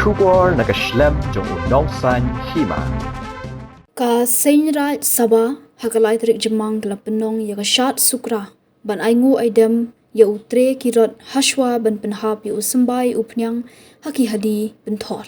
Shubor nakaslem jong unongsan Hima. Ka Tynrai Sabah hakalai trik jemang dalam penong ya kashat sukra ban aingu aidem ya utre kirot hashwa ban penhap ya usembai upnyang haki hadi benthor.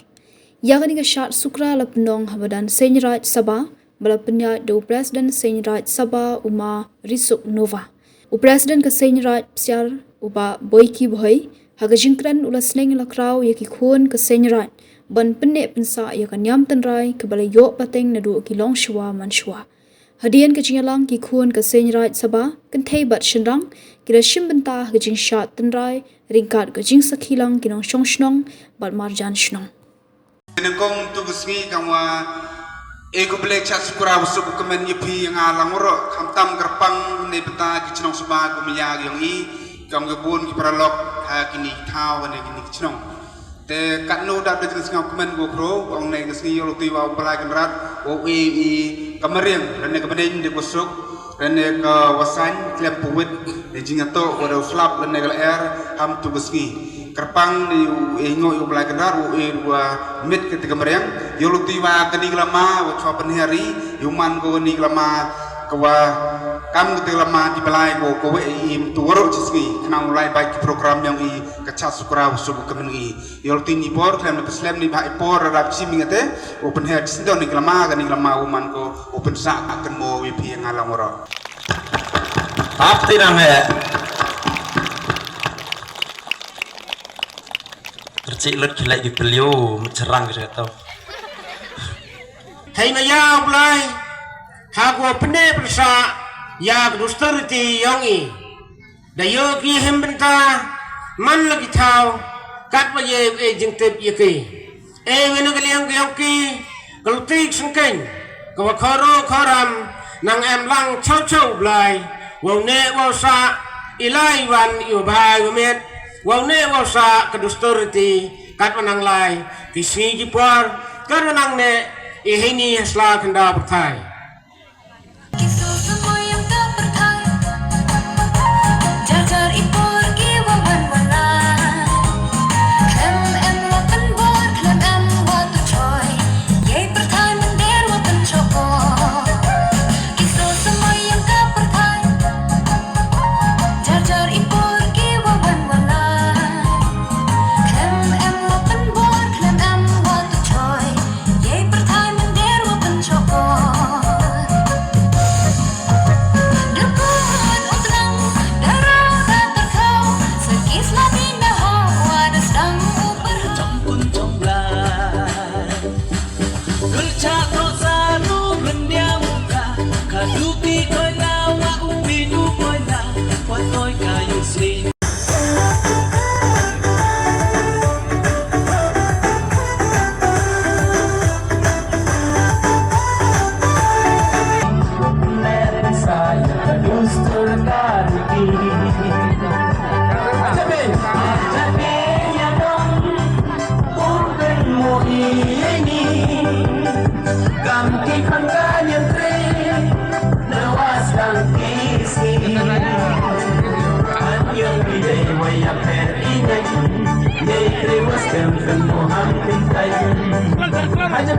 Ya kani kashat sukra la penong habadan Tynrai Sabah bala penya do Presiden Tynrai Sabah uma risuk nova. Presiden ke Tynrai siar uba Boiki Bhoi haga jingkran ula sneng la kraw ya ki khun ke Tynrai ban Pynneh Pynsah ya kan Niam Tynrai ke balai yok Pateng na du ki Longshuwa Mynshuwa. Hadian ke jingalang ki khun ke Tynrai Sabah kan thei bat shinrang kira shim benta ke jing shat Tynrai ringkat ke jing sakhilang ki nong shong shnong bat marjan shnong. Nekong tu gusngi kangwa ego blek chat sukura usuk kemen yepi yang alang oro kamtam gerpang ne beta ki chnong suba gumiya yang i kam gebun ki paralok ha kini thau ne kini chnong te katno da de singau kemen go kro ong ne gusngi yo ti wa palai kan rat o i kamariang ne ke bedeng de gusuk ne ke wasan klem puwit de jingato o flap ne ke air ham tu gusngi kerpang ni ingo yu belai kendar u dua mit ketika meriang yo lutiwa keni lama wa chopen hari yuman go ni lama kwa kam ketika lama di belai go ko im tuoro cisgi kena mulai baik program yang i kecas sukra subuh kemen i yo tini por klem peslem ni bai por rap simingate open head sindo ni lama keni lama uman ko open sa akan mo wi pi ngalang oro apti nang ya tercik lut gila di beliau mencerang gitu tau. Hima ya mulai hago Pynneh Pynsah ya dusteriti yongi dayo ki hembenta man lagi tau kat baye jengtep yeki wena kaliang yongki kelutik sengkeng kawa khoro khoram nang em lang chau chau blai wau ne wau sa ilai wan yu bai wamet wau ne wau sa kedusturiti kat menang lai kisni jipar kat menang ne ihini hasla kenda bertai Aja